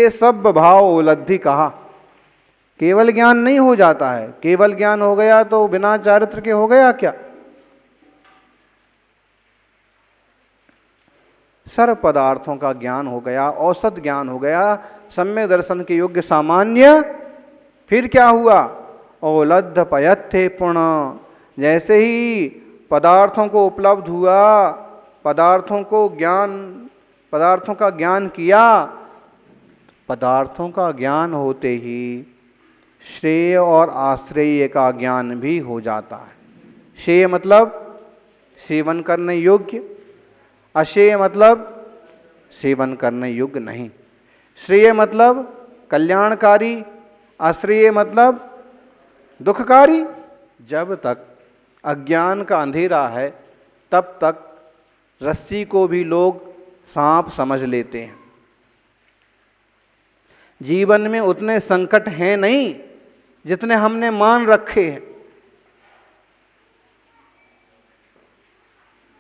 ये सब भाव उपलब्धि कहा। केवल ज्ञान नहीं हो जाता है, केवल ज्ञान हो गया तो बिना चारित्र के हो गया क्या? सर्व पदार्थों का ज्ञान हो गया, औसत ज्ञान हो गया, सम्यक दर्शन के योग्य सामान्य। फिर क्या हुआ? औलध्य पयत्थे पुण्य। जैसे ही पदार्थों को उपलब्ध हुआ, पदार्थों का ज्ञान किया, पदार्थों का ज्ञान होते ही श्रेय और आश्रय का ज्ञान भी हो जाता है। श्रेय मतलब सेवन करने योग्य, अश्रेय मतलब सेवन करने योग्य नहीं। श्रेय मतलब कल्याणकारी, आश्रय मतलब दुखकारी। जब तक अज्ञान का अंधेरा है तब तक रस्सी को भी लोग सांप समझ लेते हैं। जीवन में उतने संकट हैं नहीं जितने हमने मान रखे हैं।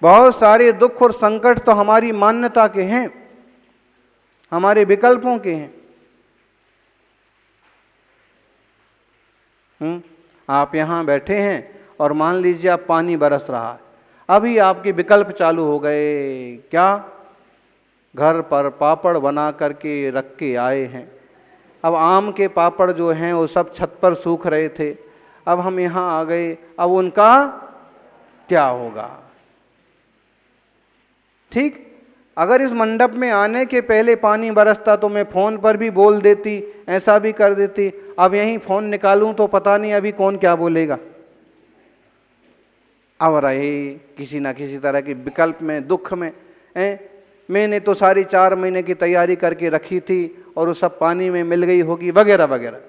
बहुत सारे दुख और संकट तो हमारी मान्यता के हैं, हमारे विकल्पों के हैं। आप यहां बैठे हैं और मान लीजिए आप पानी बरस रहा है, अभी आपके विकल्प चालू हो गए। क्या? घर पर पापड़ बना करके रख के आए हैं। अब आम के पापड़ जो हैं वो सब छत पर सूख रहे थे, अब हम यहाँ आ गए, अब उनका क्या होगा? ठीक, अगर इस मंडप में आने के पहले पानी बरसता तो मैं फोन पर भी बोल देती, ऐसा भी कर देती। अब यहीं फोन निकालूं तो पता नहीं अभी कौन क्या बोलेगा। अब रहे किसी ना किसी तरह के विकल्प में, दुख में। मैंने तो सारी 4 महीने की तैयारी करके रखी थी और वो सब पानी में मिल गई होगी, वगैरह वगैरह।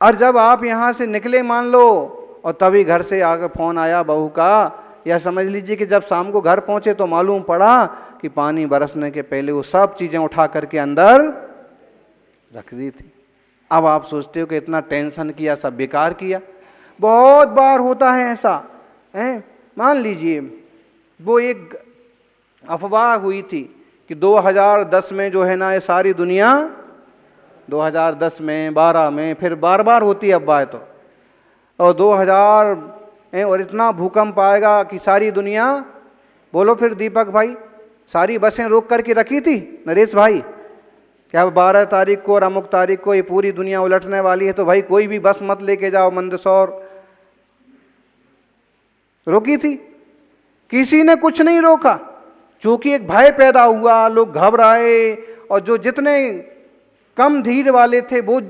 और जब आप यहां से निकले मान लो, और तभी घर से आगे फोन आया बहू का, या समझ लीजिए कि जब शाम को घर पहुंचे तो मालूम पड़ा कि पानी बरसने के पहले वो सब चीजें उठा करके अंदर रख दी थी। अब आप सोचते हो कि इतना टेंशन किया, सब बेकार किया। बहुत बार होता है ऐसा है। मान लीजिए वो एक अफवाह हुई थी कि 2010 में जो है ना ये सारी दुनिया, 2010 में, 12 में, फिर बार बार होती है अफवाह तो, और 2000 और इतना भूकंप आएगा कि सारी दुनिया। बोलो फिर दीपक भाई, सारी बसें रोक करके रखी थी नरेश भाई, क्या 12 तारीख को और अमुक तारीख को ये पूरी दुनिया उलटने वाली है, तो भाई कोई भी बस मत लेके जाओ मंदसौर। रोकी थी? किसी ने कुछ नहीं रोका, क्योंकि एक भय पैदा हुआ, लोग घबराए। और जो जितने कम धीर वाले थे वो,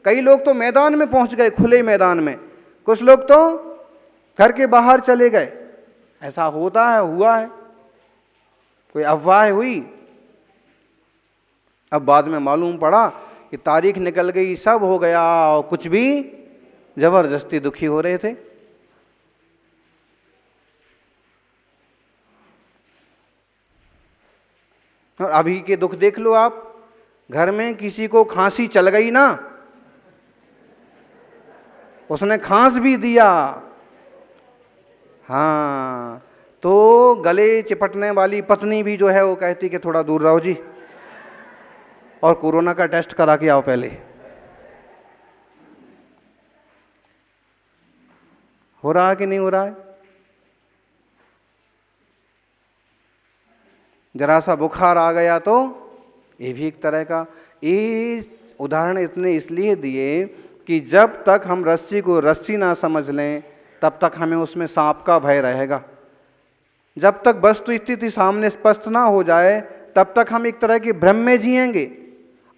कई लोग तो मैदान में पहुंच गए, खुले मैदान में, कुछ लोग तो घर के बाहर चले गए। ऐसा होता है, हुआ है, कोई अफवाह हुई। अब बाद में मालूम पड़ा कि तारीख निकल गई, सब हो गया, और कुछ भी जबरदस्ती दुखी हो रहे थे। और अभी के दुख देख लो आप, घर में किसी को खांसी चल गई ना, उसने खांस भी दिया, हाँ, तो गले चिपटने वाली पत्नी भी जो है वो कहती कि थोड़ा दूर रहो जी, और कोरोना का टेस्ट करा के आओ पहले। हो रहा है कि नहीं हो रहा है? जरा सा बुखार आ गया तो ये भी एक तरह का। ये उदाहरण इतने इसलिए दिए कि जब तक हम रस्सी को रस्सी ना समझ लें तब तक हमें उसमें सांप का भय रहेगा। जब तक वस्तु स्थिति सामने स्पष्ट ना हो जाए तब तक हम एक तरह के भ्रम में जिएंगे,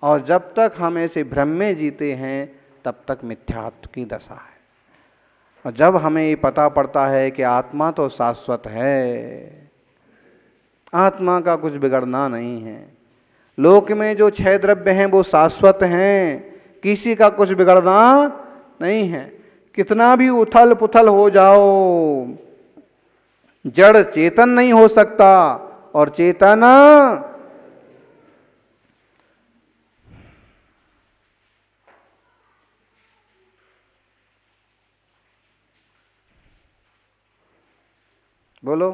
और जब तक हम ऐसे भ्रम में जीते हैं तब तक मिथ्यात्व की दशा है। और जब हमें ये पता पड़ता है कि आत्मा तो शाश्वत है, आत्मा का कुछ बिगड़ना नहीं है, लोक में जो 6 द्रव्य हैं वो शाश्वत हैं, किसी का कुछ बिगड़ना नहीं है। कितना भी उथल पुथल हो जाओ, जड़ चेतन नहीं हो सकता, और चेतन बोलो,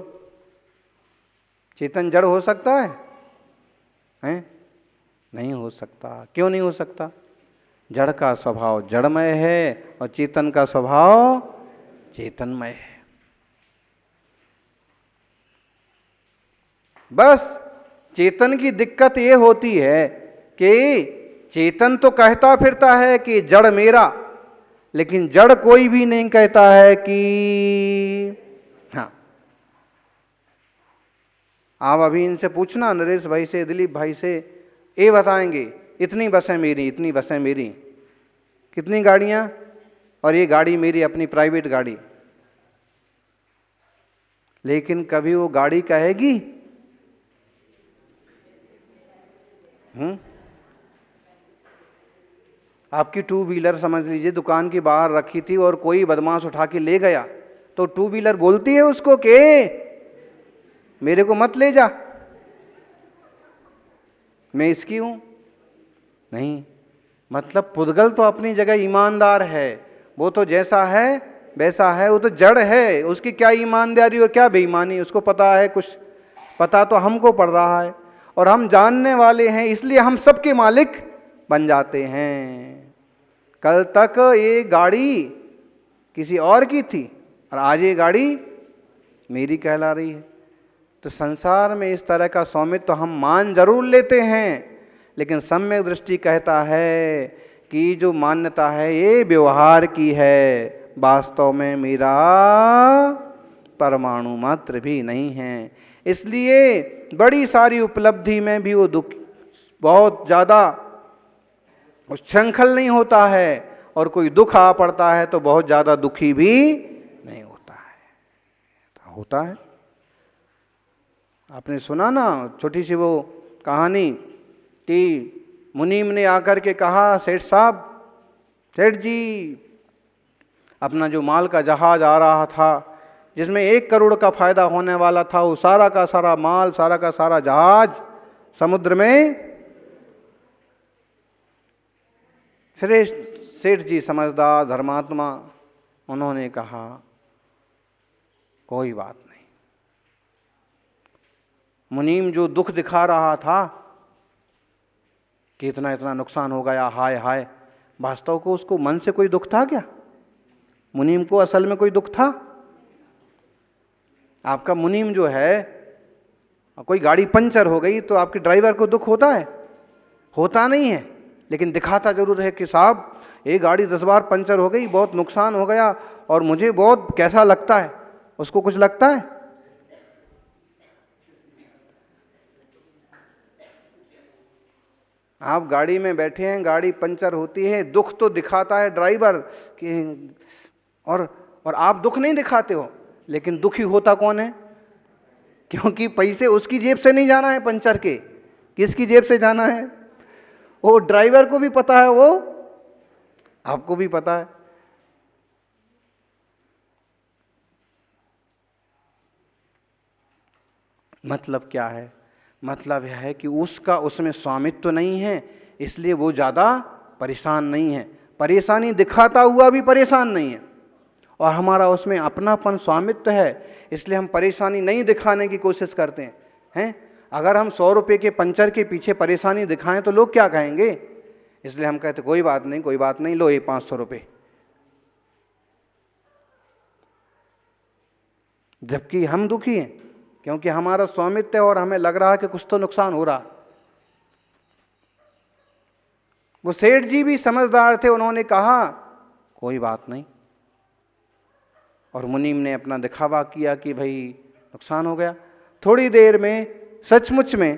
चेतन जड़ हो सकता है? हैं? नहीं हो सकता। क्यों नहीं हो सकता? जड़ का स्वभाव जड़मय है और चेतन का स्वभाव चेतनमय है। बस चेतन की दिक्कत ये होती है कि चेतन तो कहता फिरता है कि जड़ मेरा, लेकिन जड़ कोई भी नहीं कहता है कि हाँ। आप अभी इनसे पूछना, नरेश भाई से, दिलीप भाई से, ये बताएंगे इतनी बसें मेरी, इतनी बसें मेरी, कितनी गाड़ियां, और ये गाड़ी मेरी अपनी प्राइवेट गाड़ी। लेकिन कभी वो गाड़ी कहेगी आपकी टू व्हीलर समझ लीजिए दुकान के बाहर रखी थी और कोई बदमाश उठा के ले गया, तो टू व्हीलर बोलती है उसको कि मेरे को मत ले जा, मैं इसकी हूं? नहीं। मतलब पुद्गल तो अपनी जगह ईमानदार है, वो तो जैसा है वैसा है, वो तो जड़ है, उसकी क्या ईमानदारी और क्या बेईमानी उसको पता है? कुछ पता तो हमको पड़ रहा है, और हम जानने वाले हैं, इसलिए हम सबके मालिक बन जाते हैं। कल तक ये गाड़ी किसी और की थी और आज ये गाड़ी मेरी कहला रही है। तो संसार में इस तरह का स्वामित्व तो हम मान जरूर लेते हैं, लेकिन सम्यक दृष्टि कहता है कि जो मान्यता है ये व्यवहार की है, वास्तव में मेरा परमाणु मात्र भी नहीं है। इसलिए बड़ी सारी उपलब्धि में भी वो दुख बहुत ज़्यादा उच्छृंखल नहीं होता है, और कोई दुख आ पड़ता है तो बहुत ज़्यादा दुखी भी नहीं होता है। होता है, आपने सुना ना छोटी सी वो कहानी कि मुनीम ने आकर के कहा, सेठ साहब, सेठ जी, अपना जो माल का जहाज आ रहा था जिसमें 1 करोड़ का फायदा होने वाला था, वो सारा का सारा माल, सारा का सारा जहाज समुद्र में। श्रेष्ठ सेठ जी समझदार धर्मात्मा, उन्होंने कहा कोई बात नहीं। मुनीम जो दुख दिखा रहा था कि इतना इतना नुकसान हो गया, हाय हाय, वास्तव को उसको मन से कोई दुख था क्या? मुनीम को असल में कोई दुख था? आपका मुनीम जो है, कोई गाड़ी पंचर हो गई तो आपके ड्राइवर को दुख होता है? होता नहीं है, लेकिन दिखाता जरूर है कि साहब ये गाड़ी 10 बार पंचर हो गई, बहुत नुकसान हो गया, और मुझे बहुत कैसा लगता है। उसको कुछ लगता है? आप गाड़ी में बैठे हैं, गाड़ी पंचर होती है, दुख तो दिखाता है ड्राइवर कि, और आप दुख नहीं दिखाते हो, लेकिन दुखी होता कौन है? क्योंकि पैसे उसकी जेब से नहीं जाना है पंचर के, किसकी जेब से जाना है? वो ड्राइवर को भी पता है, वो आपको भी पता है। मतलब क्या है? मतलब यह है कि उसका उसमें स्वामित्व नहीं है, इसलिए वो ज़्यादा परेशान नहीं है। परेशानी दिखाता हुआ भी परेशान नहीं है, और हमारा उसमें अपनापन स्वामित्व है, इसलिए हम परेशानी नहीं दिखाने की कोशिश करते हैं। अगर हम 100 रुपये के पंचर के पीछे परेशानी दिखाएं तो लोग क्या कहेंगे? इसलिए हम कहते कोई बात नहीं, कोई बात नहीं, लो ये 500 रुपये। जबकि हम दुखी हैं क्योंकि हमारा स्वामित्व है और हमें लग रहा है कि कुछ तो नुकसान हो रहा। वो सेठ जी भी समझदार थे, उन्होंने कहा कोई बात नहीं, और मुनीम ने अपना दिखावा किया कि भाई नुकसान हो गया। थोड़ी देर में सचमुच में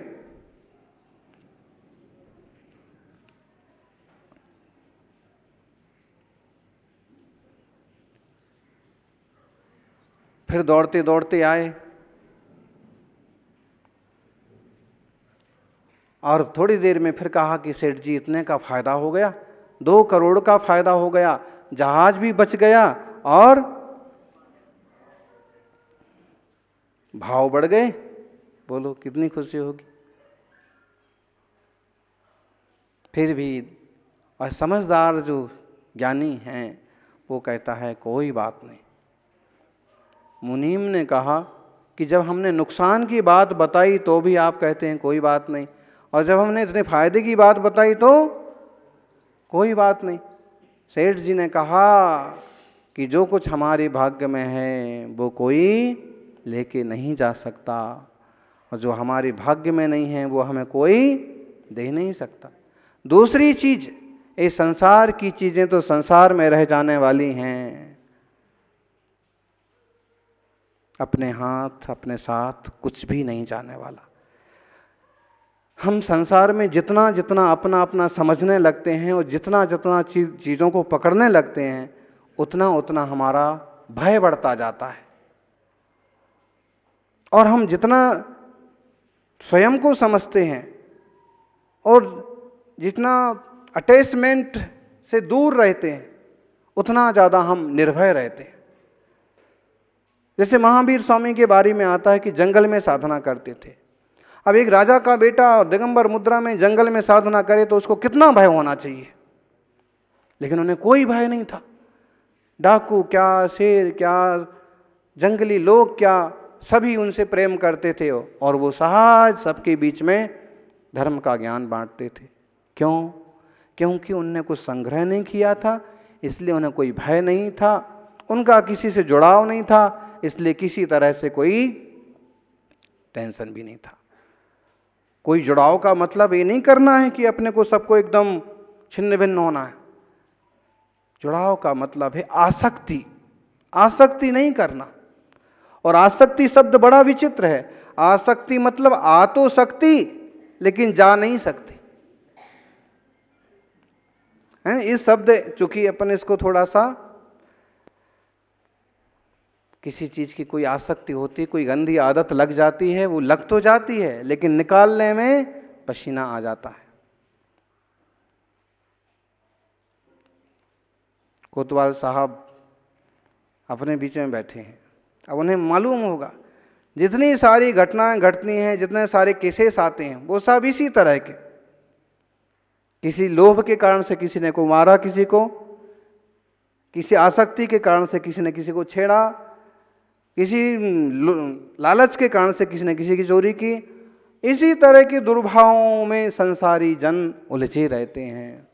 फिर दौड़ते दौड़ते आए, और थोड़ी देर में फिर कहा कि सेठ जी इतने का फायदा हो गया, 2 करोड़ का फायदा हो गया, जहाज भी बच गया और भाव बढ़ गए। बोलो कितनी खुशी होगी। फिर भी और समझदार जो ज्ञानी हैं वो कहता है कोई बात नहीं। मुनीम ने कहा कि जब हमने नुकसान की बात बताई तो भी आप कहते हैं कोई बात नहीं, और जब हमने इतने फायदे की बात बताई तो कोई बात नहीं। सेठ जी ने कहा कि जो कुछ हमारे भाग्य में है वो कोई लेके नहीं जा सकता, और जो हमारे भाग्य में नहीं है वो हमें कोई दे नहीं सकता। दूसरी चीज, ये संसार की चीजें तो संसार में रह जाने वाली हैं, अपने हाथ अपने साथ कुछ भी नहीं जाने वाला। हम संसार में जितना जितना अपना अपना समझने लगते हैं और जितना जितना चीज़ों को पकड़ने लगते हैं, उतना उतना हमारा भय बढ़ता जाता है। और हम जितना स्वयं को समझते हैं और जितना अटैचमेंट से दूर रहते हैं, उतना ज़्यादा हम निर्भय रहते हैं। जैसे महावीर स्वामी के बारे में आता है कि जंगल में साधना करते थे। अब एक राजा का बेटा दिगंबर मुद्रा में जंगल में साधना करे तो उसको कितना भय होना चाहिए, लेकिन उन्हें कोई भय नहीं था। डाकू क्या, शेर क्या, जंगली लोग क्या, सभी उनसे प्रेम करते थे और वो सहज सबके बीच में धर्म का ज्ञान बांटते थे। क्यों? क्योंकि उनने कुछ संग्रह नहीं किया था, इसलिए उन्हें कोई भय नहीं था। उनका किसी से जुड़ाव नहीं था, इसलिए किसी तरह से कोई टेंशन भी नहीं था। कोई जुड़ाव का मतलब ये नहीं करना है कि अपने को सबको एकदम छिन्न भिन्न होना है। जुड़ाव का मतलब है आसक्ति, आसक्ति नहीं करना। और आसक्ति शब्द बड़ा विचित्र है। आसक्ति मतलब आ तो सकती लेकिन जा नहीं सकती है। इस शब्द चूंकि अपन इसको थोड़ा सा, किसी चीज की कोई आसक्ति होती, कोई गंदी आदत लग जाती है, वो लग तो जाती है लेकिन निकालने में पसीना आ जाता है। कोतवाल साहब अपने बीच में बैठे हैं। अब उन्हें मालूम होगा जितनी सारी घटनाएं घटती हैं, जितने सारे केसेस आते हैं, वो सब इसी तरह के। किसी लोभ के कारण से किसी ने को मारा, किसी को किसी आसक्ति के कारण से किसी ने किसी को छेड़ा, किसी लालच के कारण से किसी ने किसी की चोरी की। इसी तरह के दुर्भावों में संसारी जन उलझे रहते हैं।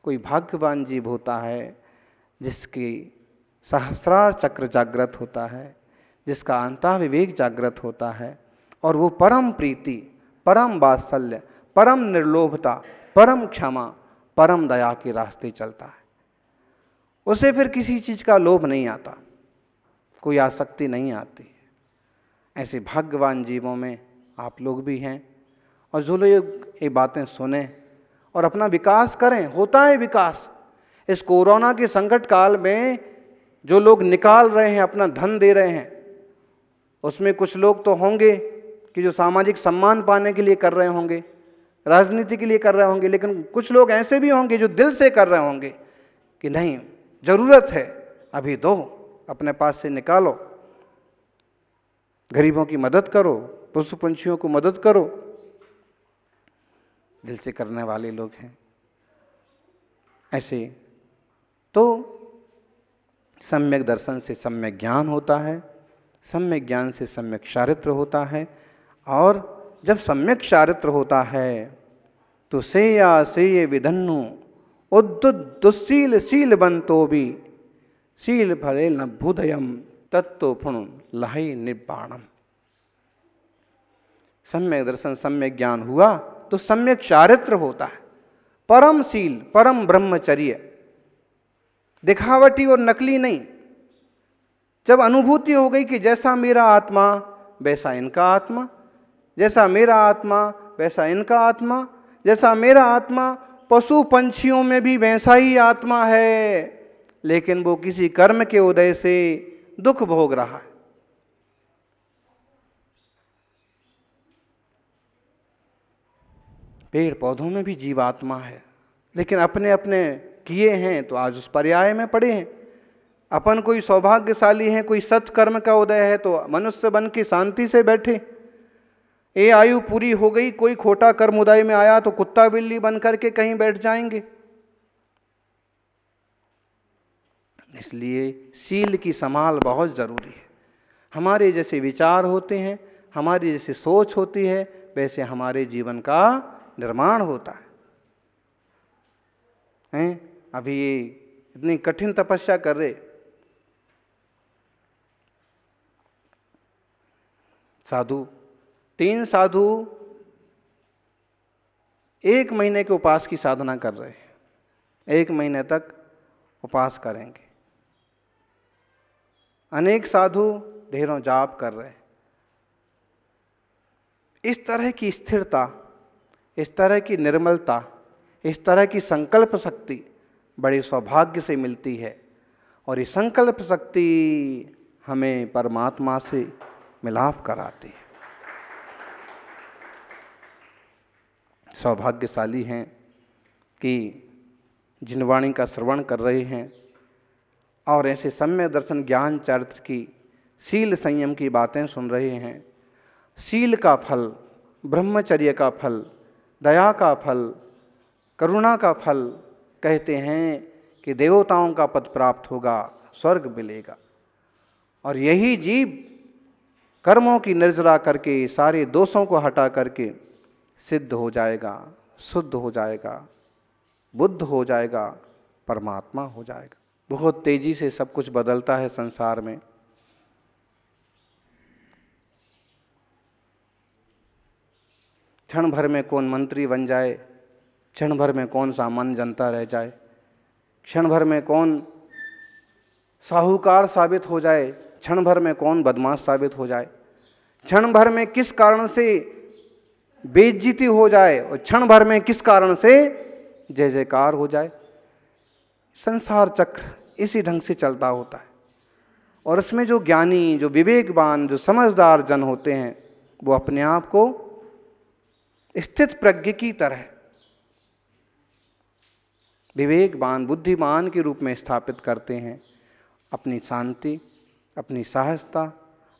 कोई भाग्यवान जीव होता है जिसकी सहस्रार चक्र जागृत होता है, जिसका अंतः विवेक जागृत होता है, और वो परम प्रीति, परम वात्सल्य, परम निर्लोभता, परम क्षमा, परम दया के रास्ते चलता है। उसे फिर किसी चीज का लोभ नहीं आता, कोई आसक्ति नहीं आती। ऐसे भाग्यवान जीवों में आप लोग भी हैं। और जो लोग ये बातें सुने और अपना विकास करें, होता है विकास। इस कोरोना के संकट काल में जो लोग निकाल रहे हैं, अपना धन दे रहे हैं, उसमें कुछ लोग तो होंगे कि जो सामाजिक सम्मान पाने के लिए कर रहे होंगे, राजनीति के लिए कर रहे होंगे, लेकिन कुछ लोग ऐसे भी होंगे जो दिल से कर रहे होंगे कि नहीं, जरूरत है, अभी दो, अपने पास से निकालो, गरीबों की मदद करो, पशु पंछियों को मदद करो। दिल से करने वाले लोग हैं ऐसे। तो सम्यक दर्शन से सम्यक ज्ञान होता है, सम्यक ज्ञान से सम्यक चारित्र होता है, और जब सम्यक चारित्र होता है तो सेया सेय विधन्नु उद्दुशील शील बंतो भी शील फले न भूदयम तत्तो पुण लहई निब्बाणम। सम्यक दर्शन सम्यक ज्ञान हुआ तो सम्यक चारित्र होता है, परम शील, परम ब्रह्मचर्य, दिखावटी और नकली नहीं। जब अनुभूति हो गई कि जैसा मेरा आत्मा वैसा इनका आत्मा, जैसा मेरा आत्मा वैसा इनका आत्मा, जैसा मेरा आत्मा पशु पंछियों में भी वैसा ही आत्मा है, लेकिन वो किसी कर्म के उदय से दुख भोग रहा है। पेड़ पौधों में भी जीवात्मा है, लेकिन अपने अपने किए हैं तो आज उस पर्याय में पड़े हैं। अपन कोई सौभाग्यशाली है, कोई सत्कर्म का उदय है तो मनुष्य बन के शांति से बैठे। ये आयु पूरी हो गई, कोई खोटा कर्म उदय में आया तो कुत्ता बिल्ली बन करके कहीं बैठ जाएंगे। इसलिए शील की संभाल बहुत जरूरी है। हमारे जैसे विचार होते हैं, हमारी जैसी सोच होती है, वैसे हमारे जीवन का निर्माण होता है। अभी ये इतनी कठिन तपस्या कर रहे साधु, 3 साधु 1 महीने के उपवास की साधना कर रहे हैं, 1 महीने तक उपवास करेंगे। अनेक साधु ढेरों जाप कर रहे हैं। इस तरह की स्थिरता, इस तरह की निर्मलता, इस तरह की संकल्प शक्ति बड़े सौभाग्य से मिलती है, और ये संकल्प शक्ति हमें परमात्मा से मिलाप कराती है। सौभाग्यशाली हैं कि जिन वाणी का श्रवण कर रहे हैं और ऐसे सम्यक दर्शन ज्ञान चरित्र की शील संयम की बातें सुन रहे हैं। शील का फल, ब्रह्मचर्य का फल, दया का फल, करुणा का फल कहते हैं कि देवताओं का पद प्राप्त होगा, स्वर्ग मिलेगा। और यही जीव कर्मों की निर्जरा करके, सारे दोषों को हटा करके सिद्ध हो जाएगा, शुद्ध हो जाएगा, बुद्ध हो जाएगा, परमात्मा हो जाएगा। बहुत तेजी से सब कुछ बदलता है संसार में। क्षण भर में कौन मंत्री बन जाए, क्षण भर में कौन सामान्य जनता रह जाए, क्षण भर में कौन साहूकार साबित हो जाए, क्षण भर में कौन बदमाश साबित हो जाए, क्षण भर में किस कारण से बेइज्जती हो जाए और क्षण भर में किस कारण से जय जयकार हो जाए। संसार चक्र इसी ढंग से चलता होता है। और इसमें जो ज्ञानी, जो विवेकवान, जो समझदार जन होते हैं, वो अपने आप को स्थित प्रज्ञ की तरह विवेकवान, बुद्धिमान के रूप में स्थापित करते हैं। अपनी शांति, अपनी सहजता,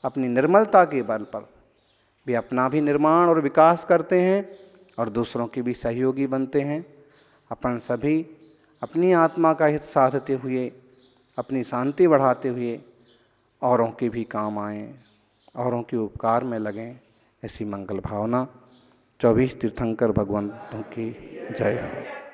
अपनी निर्मलता के बल पर वे अपना भी निर्माण और विकास करते हैं और दूसरों के भी सहयोगी बनते हैं। अपन सभी अपनी आत्मा का हित साधते हुए, अपनी शांति बढ़ाते हुए औरों के भी काम आएं, औरों के उपकार में लगें, ऐसी मंगल भावना 24 तीर्थंकर भगवंतों की जय हो।